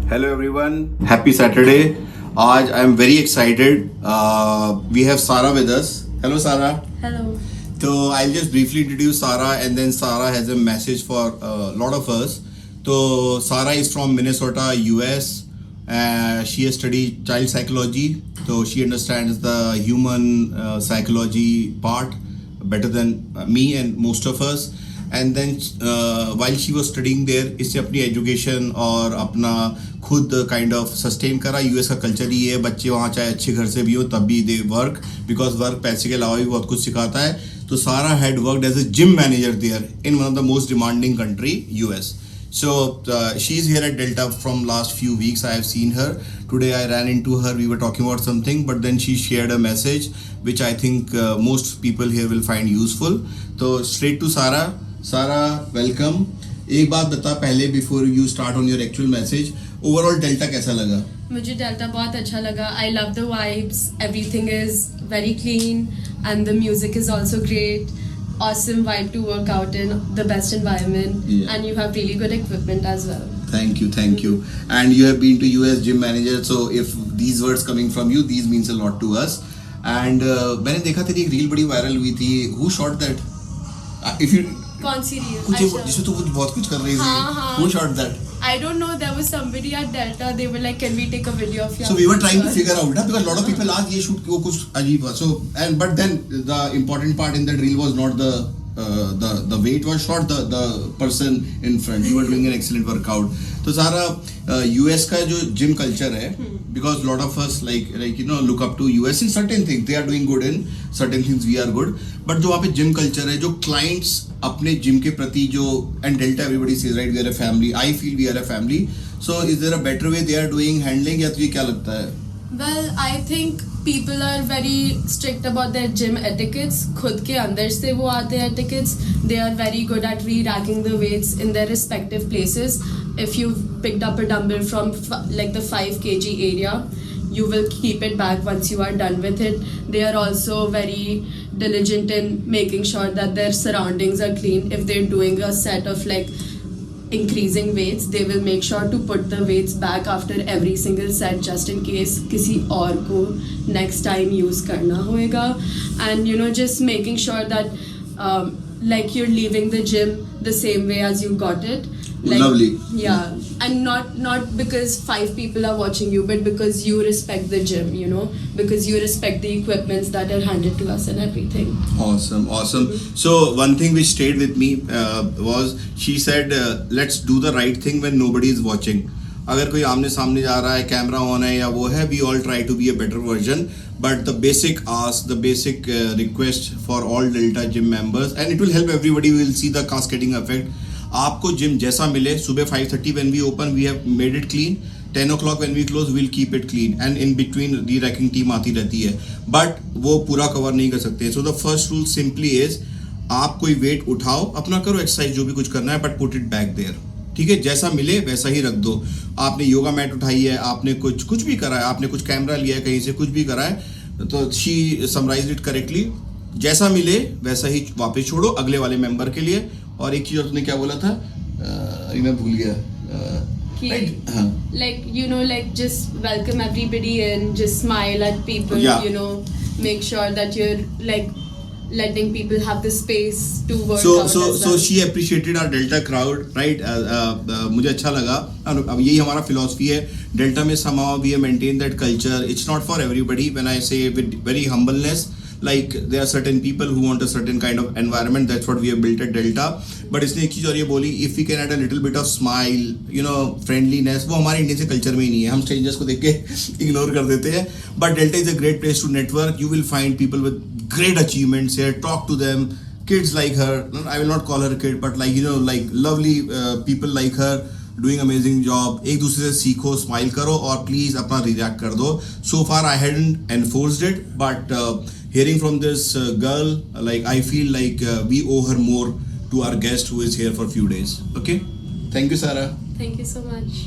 Hello everyone, happy Saturday. आज I am very excited. We have Sarah with us. Hello Sarah. Hello. So I'll just briefly introduce Sarah and then Sarah has a message for a lot of us. So Sarah is from Minnesota, US. She has studied child psychology. So she understands the human psychology part better than me and most of us. And then while she was studying there, इससे अपनी education और अपना खुद kind of sustain करा. US का culture ही है, बच्चे वहाँ चाहे अच्छे घर से भी हो तब भी दे वर्क, बिकॉज वर्क पैसे के अलावा भी बहुत कुछ सिखाता है. तो Sara had worked as a gym manager there in one of the most demanding country US. So she's here at Delta from last few weeks. I have seen her. Today I ran into her. We were talking about something, but then she shared a message which I think most people here will find useful. So straight to Sarah. Sarah, welcome. एक बात बता पहले before you start on your actual message. Overall Delta कैसा लगा? मुझे delta बहुत अच्छा लगा. I love the vibes. Everything is very clean and the music is also great. Awesome vibe to work out in, the best environment, and you have really good equipment as well. Thank you, thank you. And you have been to US gym manager, so if these words coming from you, these means a lot to us. And मैंने देखा तेरी एक reel बड़ी viral हुई थी. Who shot that? If you कौन सी reel? कुछ जिसमें तू बहुत कुछ कर रही थी. हाँ. Who shot that? I don't know. There was somebody at Delta. They were like, "Can we take a video of your?" So we were trying to figure out, because a lot of people ask, ये shoot वो कुछ अजीब है. So but then the important part in that reel was not the way it was shot, the person in front. You were doing an excellent workout. तो सारा US का जो gym culture है, because lot of us like look up to US in certain things. They are doing good in certain things. We are good. But जो वहाँ पे gym culture है, जो clients अपने जिम के प्रति जो and Delta everybody says right, we are a family. I feel we are a family. So is there a better way they are doing handling, या तुझे क्या लगता है? Well, I think people are very strict about their gym etiquettes. खुद के अंदर से वो आते हैं etiquettes. They are very good at re-racking the weights in their respective places. If you've picked up a dumbbell from like the 5 kg area, you will keep it back once you are done with it. They are also very diligent in making sure that their surroundings are clean. If they're doing a set of like increasing weights, they will make sure to put the weights back after every single set just in case किसी और को next time use करना होएगा. And just making sure that like you're leaving the gym the same way as you got it. Like, lovely. Yeah, and not because 5 people are watching you, but because you respect the gym, because you respect the equipments that are handed to us and everything. Awesome. So one thing which stayed with me was she said, let's do the right thing when nobody is watching. अगर कोई आमने सामने जा रहा है, camera on है या वो है, we all try to be a better version. But the basic ask, the basic request for all Delta gym members, and it will help everybody. We will see the cascading effect. आपको gym जैसा मिले, सुबह 5:30 when we open, we have made it clean. 10 o'clock when we close, we'll keep it clean. And in between, re-racking team आती रहती है. But वो पूरा cover नहीं कर सकते. So the first rule simply is, आप कोई weight उठाओ, अपना करो exercise जो भी कुछ करना है, but put it back there. ठीक है, जैसा मिले वैसा ही रख दो. आपने योगा मैट उठाई है, आपने कुछ भी करा है, आपने कुछ कैमरा लिया है कहीं से, कुछ भी करा है, तो she summarized it correctly. जैसा मिले वैसा ही वापस छोड़ो अगले वाले मेंबर के लिए. और एक चीज और तुमने क्या बोला था, मैं भूल गया. Like just welcome everybody in, just smile at people. Make sure that you're like letting people have the space to work out. So she appreciated our Delta crowd, right? मुझे अच्छा लगा. अब यही हमारा philosophy है. Delta में somehow we have maintained that culture. It's not for everybody. When I say with very humbleness, like there are certain people who want a certain kind of environment. That's what we have built at Delta. But इसने एक चीज और ये बोली, if we can add a little bit of smile, friendliness, वो हमारे Indian से culture में ही नहीं है. हम स्ट्रेंजर्स को देख के इग्नोर कर देते हैं. But Delta is a great place to network. You will find people with great achievements here. Talk to them. Kids like her. I will not call her a kid, but like lovely people like her doing amazing job. एक दूसरे से सीखो, smile करो और please अपना react कर दो. So far I hadn't enforced it, but hearing from this girl, like I feel like we owe her more to our guest who is here for a few days. Okay, thank you, Sarah. Thank you so much.